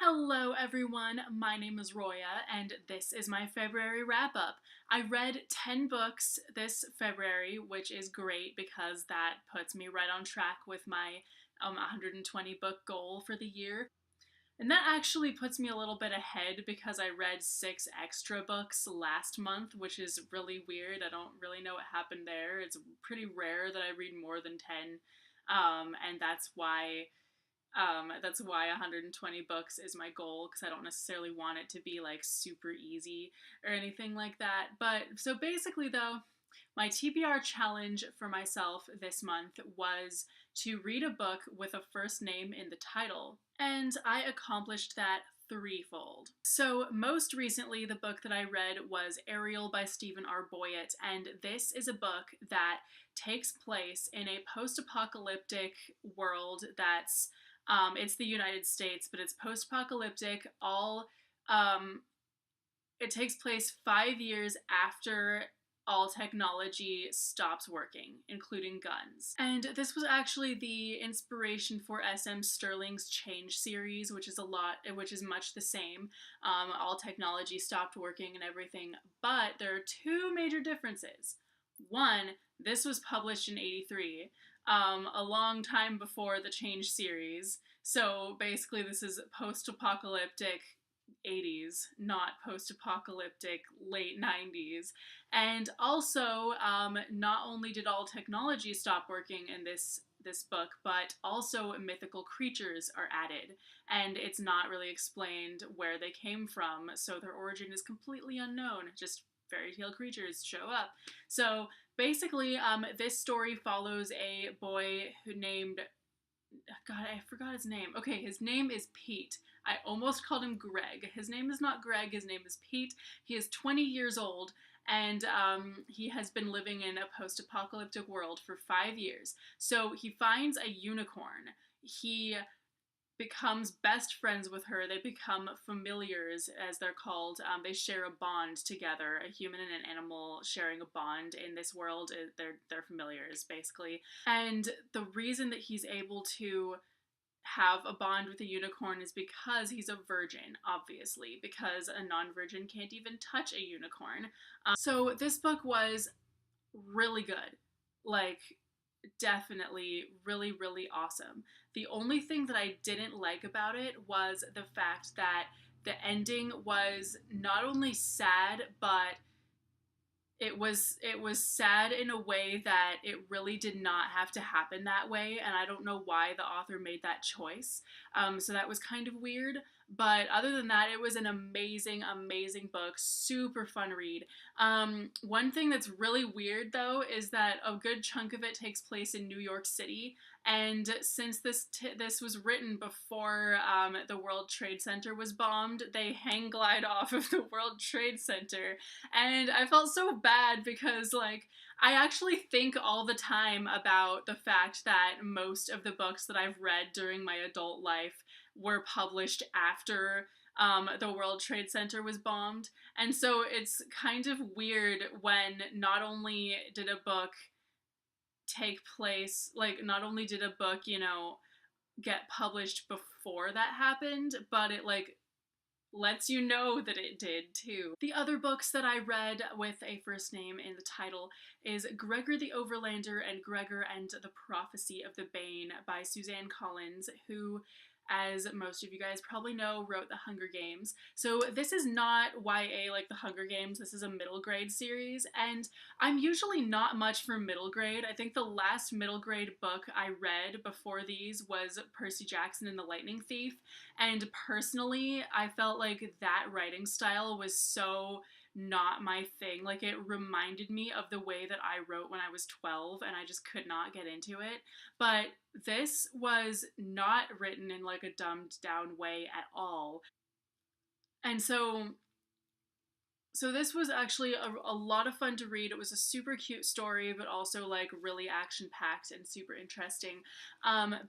Hello everyone, my name is Roya and this is my February wrap-up. I read 10 books this February, which is great because that puts me right on track with my 120 book goal for the year. And that actually puts me a little bit ahead because I read 6 extra books last month, which is really weird. I don't really know what happened there. It's pretty rare that I read more than 10, and that's why 120 books is my goal, because I don't necessarily want it to be like super easy or anything like that. But so basically, though, my TBR challenge for myself this month was to read a book with a first name in the title, and I accomplished that threefold. So most recently, the book that I read was Ariel by Stephen R. Boyett, and this is a book that takes place in a post-apocalyptic world that's it's the United States, but it's post-apocalyptic. It takes place 5 years after all technology stops working, including guns. And this was actually the inspiration for S.M. Stirling's Change series, which is much the same. All technology stopped working and everything, but there are two major differences. One, this was published in '83, a long time before the Change series. So basically, this is post-apocalyptic '80s, not post-apocalyptic late '90s. And also, not only did all technology stop working in this book, but also mythical creatures are added, and it's not really explained where they came from, so their origin is completely unknown. Just fairy tale creatures show up. So basically, this story follows a boy named, God, I forgot his name. Okay, his name is Pete. I almost called him Greg. His name is not Greg, his name is Pete. He is 20 years old, and he has been living in a post-apocalyptic world for 5 years. So he finds a unicorn. He becomes best friends with her. They become familiars, as they're called. They share a bond together. A human and an animal sharing a bond in this world. They're familiars, basically. And the reason that he's able to have a bond with a unicorn is because he's a virgin, obviously, because a non-virgin can't even touch a unicorn. So this book was really good. Like, definitely really, really awesome. The only thing that I didn't like about it was the fact that the ending was not only sad, but it was sad in a way that it really did not have to happen that way, and I don't know why the author made that choice. So that was kind of weird. But other than that, it was an amazing, amazing book. Super fun read. One thing that's really weird, though, is that a good chunk of it takes place in New York City. And since this was written before the World Trade Center was bombed, they hang glide off of the World Trade Center. And I felt so bad because, like, I actually think all the time about the fact that most of the books that I've read during my adult life were published after the World Trade Center was bombed. And so it's kind of weird when not only did a book take place, like, not only did a book, get published before that happened, but it, like, lets you know that it did too. The other books that I read with a first name in the title is Gregor the Overlander and Gregor and the Prophecy of the Bane by Suzanne Collins, who, as most of you guys probably know, wrote The Hunger Games. So this is not YA like The Hunger Games, this is a middle grade series, and I'm usually not much for middle grade. I think the last middle grade book I read before these was Percy Jackson and the Lightning Thief, and personally, I felt like that writing style was so not my thing. Like, it reminded me of the way that I wrote when I was 12, and I just could not get into it. But this was not written in like a dumbed down way at all. And so this was actually a lot of fun to read. It was a super cute story, but also like really action-packed and super interesting.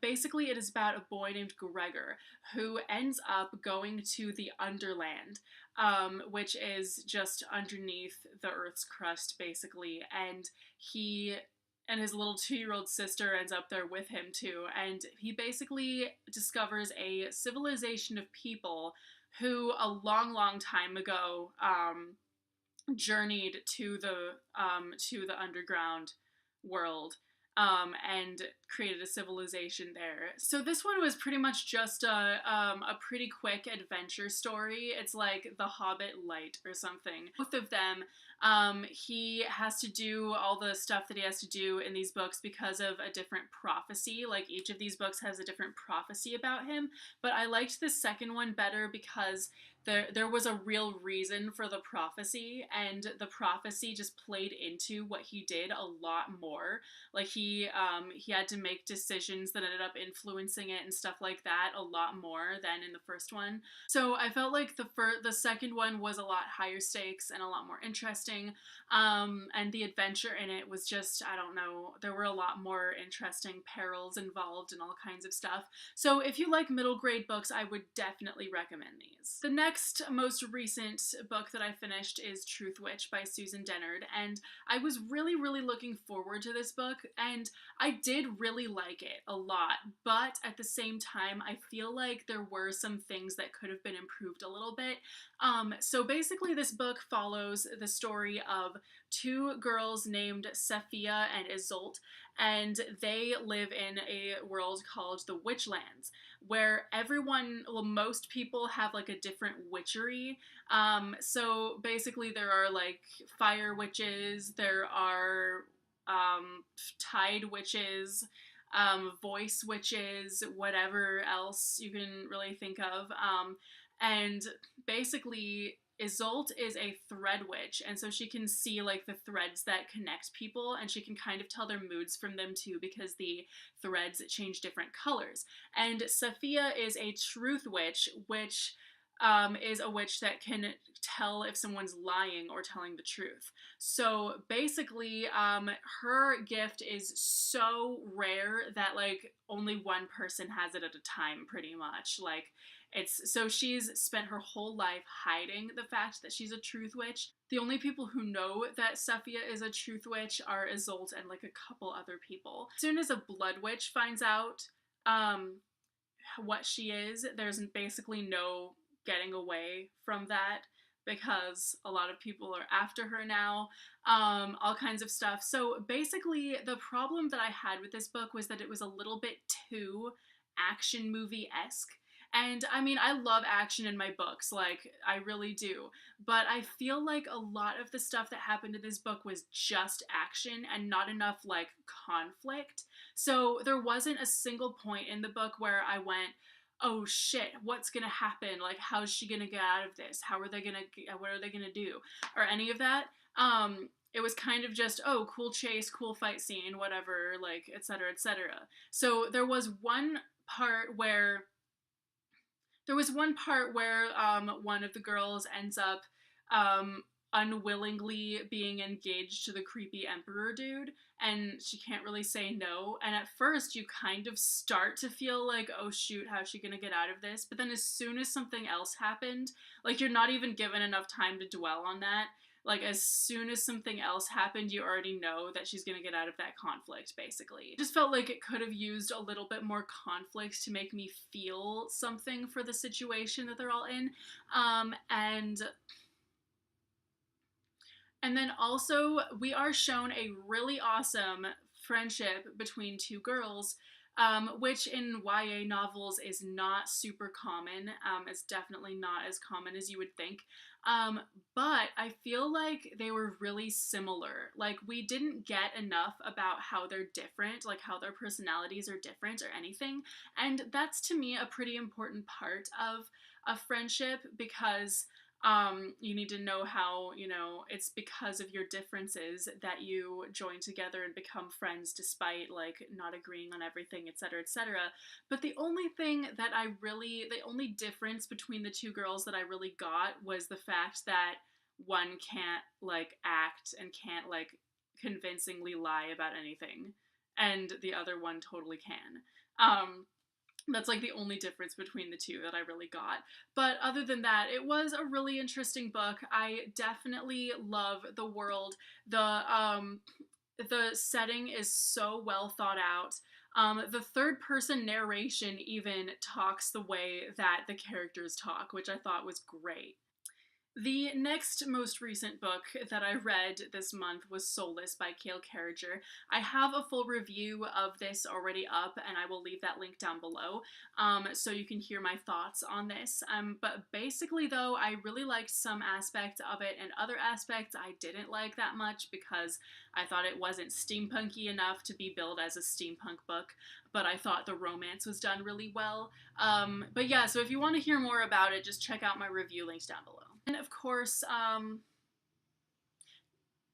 Basically, it is about a boy named Gregor who ends up going to the Underland, which is just underneath the Earth's crust, basically. And he and his little 2-year-old sister ends up there with him too. And he basically discovers a civilization of people who a long, long time ago journeyed to the underground world, and created a civilization there. So this one was pretty much just a pretty quick adventure story. It's like The Hobbit Light or something. Both of them, he has to do all the stuff that he has to do in these books because of a different prophecy. Like each of these books has a different prophecy about him. But I liked the second one better because there was a real reason for the prophecy, and the prophecy just played into what he did a lot more. Like he had to make decisions that ended up influencing it and stuff like that a lot more than in the first one. So I felt like the second one was a lot higher stakes and a lot more interesting. And the adventure in it was just, I don't know, there were a lot more interesting perils involved and all kinds of stuff. So if you like middle grade books, I would definitely recommend these. The next most recent book that I finished is Truth Witch by Susan Dennard, and I was really, really looking forward to this book, and I did really like it a lot, but at the same time, I feel like there were some things that could have been improved a little bit. So basically this book follows the story of two girls named Safiya and Isolde, and they live in a world called the Witchlands, where most people have like a different witchery. So basically there are like fire witches, there are tide witches, voice witches, whatever else you can really think of. And basically Isolde is a thread witch, and so she can see like the threads that connect people, and she can kind of tell their moods from them too, because the threads change different colors. And Safiya is a truth witch, which is a witch that can tell if someone's lying or telling the truth. So basically, her gift is so rare that like only one person has it at a time, pretty much. Like so she's spent her whole life hiding the fact that she's a truth witch. The only people who know that Safiya is a truth witch are Isolde and like a couple other people. As soon as a blood witch finds out what she is, there's basically no getting away from that, because a lot of people are after her now, all kinds of stuff. So basically the problem that I had with this book was that it was a little bit too action movie-esque. And I mean, I love action in my books, like, I really do. But I feel like a lot of the stuff that happened in this book was just action and not enough, like, conflict. So there wasn't a single point in the book where I went, oh shit, what's gonna happen? Like, how's she gonna get out of this? What are they gonna do? Or any of that. It was kind of just, oh, cool chase, cool fight scene, whatever, like, etc., etc. So there was one part where one of the girls ends up unwillingly being engaged to the creepy emperor dude, and she can't really say no. And at first you kind of start to feel like, oh shoot, how's she gonna get out of this? But then as soon as something else happened, like, you're not even given enough time to dwell on that. Like, as soon as something else happened, you already know that she's gonna get out of that conflict, basically. It just felt like it could have used a little bit more conflict to make me feel something for the situation that they're all in. And then also, we are shown a really awesome friendship between two girls, which in YA novels is not super common. It's definitely not as common as you would think. But I feel like they were really similar. Like, we didn't get enough about how they're different, like how their personalities are different or anything. And that's, to me, a pretty important part of a friendship, because you need to know how, it's because of your differences that you join together and become friends despite, like, not agreeing on everything, etc., etc. But the only difference between the two girls that I really got was the fact that one can't, like, act and can't, like, convincingly lie about anything, and the other one totally can. That's like the only difference between the two that I really got. But other than that, it was a really interesting book. I definitely love the world. The setting is so well thought out. The third person narration even talks the way that the characters talk, which I thought was great. The next most recent book that I read this month was Soulless by Cale Carriger. I have a full review of this already up, and I will leave that link down below, so you can hear my thoughts on this. But basically, though, I really liked some aspects of it, and other aspects I didn't like that much because I thought it wasn't steampunky enough to be billed as a steampunk book, but I thought the romance was done really well. But yeah, so if you want to hear more about it, just check out my review links down below. And of course,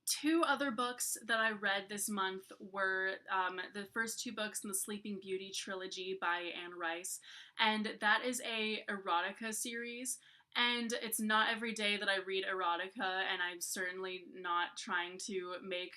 two other books that I read this month were the first two books in the Sleeping Beauty trilogy by Anne Rice, and that is a erotica series. And it's not every day that I read erotica, and I'm certainly not trying to make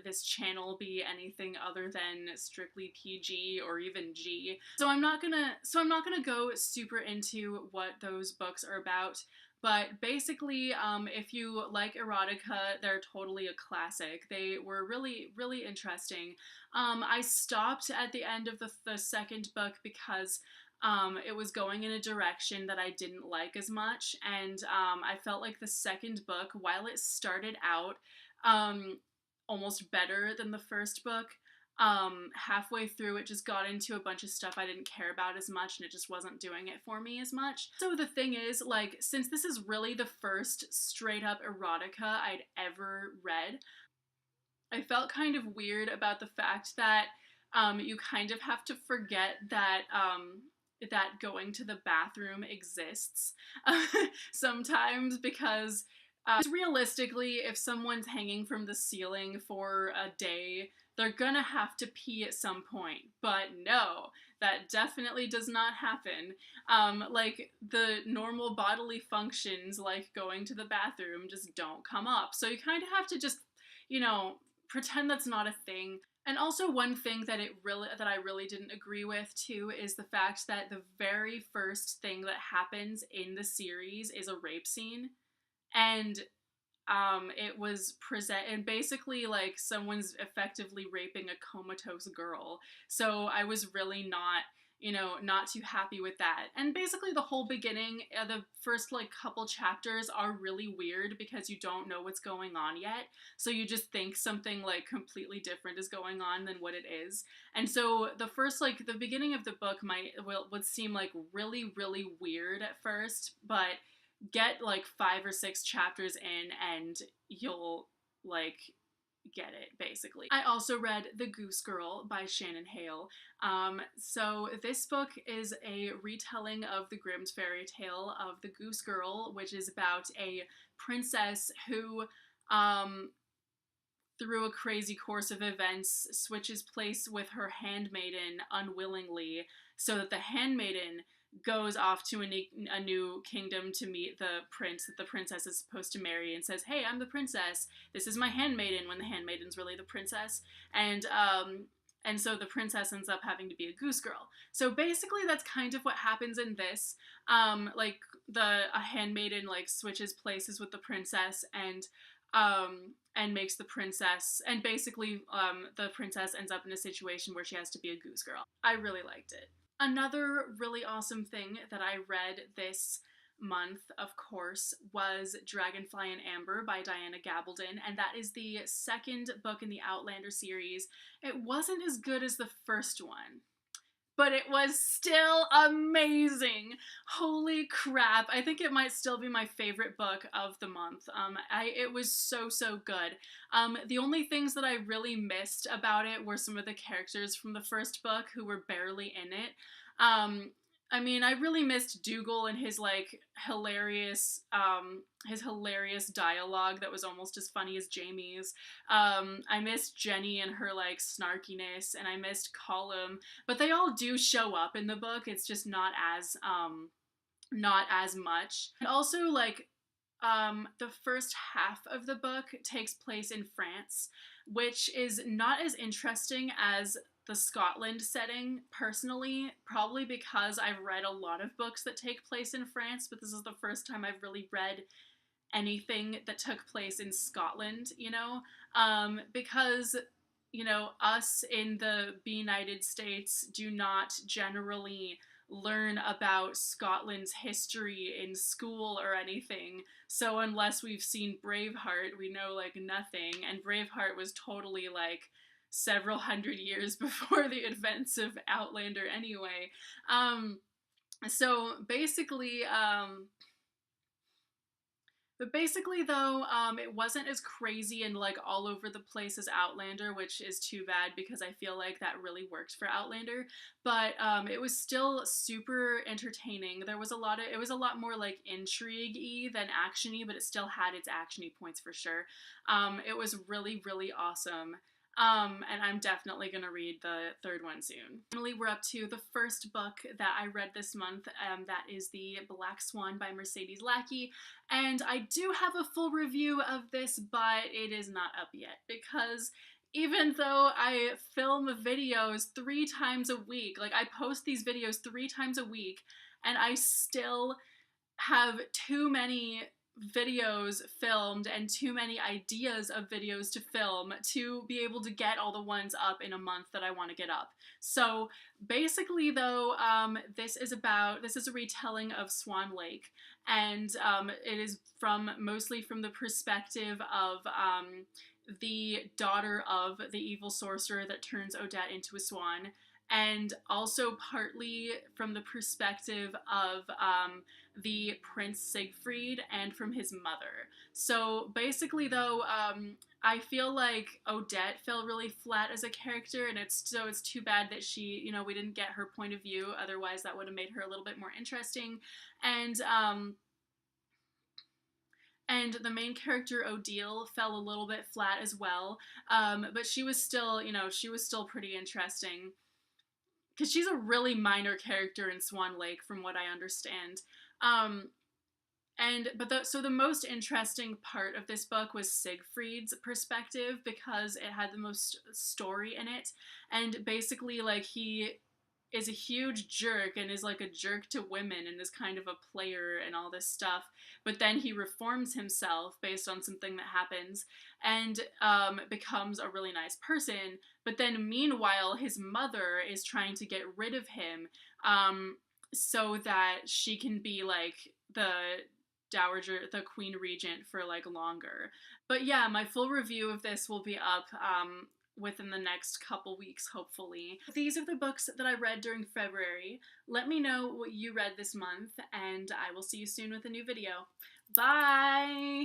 this channel be anything other than strictly PG or even G. So I'm not gonna go super into what those books are about. But basically, if you like erotica, they're totally a classic. They were really, really interesting. I stopped at the end of the second book because it was going in a direction that I didn't like as much, and I felt like the second book, while it started out almost better than the first book, halfway through it just got into a bunch of stuff I didn't care about as much, and it just wasn't doing it for me as much. So the thing is, like, since this is really the first straight up erotica I'd ever read, I felt kind of weird about the fact that you kind of have to forget that that going to the bathroom exists sometimes, because realistically, if someone's hanging from the ceiling for a day, they're gonna have to pee at some point. But no, that definitely does not happen. Like, the normal bodily functions, like going to the bathroom, just don't come up. So you kind of have to just, you know, pretend that's not a thing. And also, one thing that I really didn't agree with too is the fact that the very first thing that happens in the series is a rape scene, and it was and basically, like, someone's effectively raping a comatose girl. So I was really not, not too happy with that. And basically the whole beginning, the first like couple chapters are really weird because you don't know what's going on yet. So you just think something like completely different is going on than what it is. And so the first, like, the beginning of the book would seem like really, really weird at first, but get like 5 or 6 chapters in and you'll like get it, basically. I also read The Goose Girl by Shannon Hale. So this book is a retelling of the Grimm's fairy tale of The Goose Girl, which is about a princess who through a crazy course of events switches place with her handmaiden unwillingly, so that the handmaiden goes off to a new kingdom to meet the prince that the princess is supposed to marry, and says, "Hey, I'm the princess. This is my handmaiden," when the handmaiden's really the princess. And so the princess ends up having to be a goose girl. So basically that's kind of what happens in this. Like, a handmaiden like switches places with the princess and makes the princess, and basically the princess ends up in a situation where she has to be a goose girl. I really liked it. Another really awesome thing that I read this month, of course, was Dragonfly and Amber by Diana Gabaldon, and that is the second book in the Outlander series. It wasn't as good as the first one, but it was still amazing. Holy crap. I think it might still be my favorite book of the month. It was so, so good. The only things that I really missed about it were some of the characters from the first book who were barely in it. I mean, I really missed Dougal and his like hilarious dialogue that was almost as funny as Jamie's. I missed Jenny and her like snarkiness, and I missed Colum, but they all do show up in the book. It's just not as much. And also, like, the first half of the book takes place in France, which is not as interesting as the Scotland setting, personally, probably because I've read a lot of books that take place in France, but this is the first time I've really read anything that took place in Scotland, because you know, us in the United States do not generally learn about Scotland's history in school or anything. So unless we've seen Braveheart, we know like nothing. And Braveheart was totally like several hundred years before the events of Outlander anyway. Um, so basically, but basically, though, it wasn't as crazy and like all over the place as Outlander, which is too bad because I feel like that really worked for Outlander. But it was still super entertaining. It was a lot more like intrigue-y than action-y, but it still had its action-y points for sure. It was really, really awesome. And I'm definitely gonna read the third one soon. Finally, we're up to the first book that I read this month. That is the Black Swan by Mercedes Lackey. And I do have a full review of this, but it is not up yet because even though I film videos 3 times a week, like I post these videos 3 times a week, and I still have too many videos filmed and too many ideas of videos to film to be able to get all the ones up in a month that I want to get up. So basically though, this is a retelling of Swan Lake, and it is mostly from the perspective of the daughter of the evil sorcerer that turns Odette into a swan, and also partly from the perspective of the Prince Siegfried and from his mother. So basically, though, I feel like Odette fell really flat as a character, and it's too bad that we didn't get her point of view. Otherwise, that would have made her a little bit more interesting. And the main character Odile fell a little bit flat as well, but she was still, pretty interesting because she's a really minor character in Swan Lake, from what I understand. Um, so the most interesting part of this book was Siegfried's perspective because it had the most story in it, and basically like he is a huge jerk and is like a jerk to women and is kind of a player and all this stuff, but then he reforms himself based on something that happens and becomes a really nice person. But then meanwhile his mother is trying to get rid of him, so that she can be like the the queen regent for like longer. But yeah, my full review of this will be up within the next couple weeks, hopefully. These are the books that I read during February. Let me know what you read this month, and I will see you soon with a new video. Bye!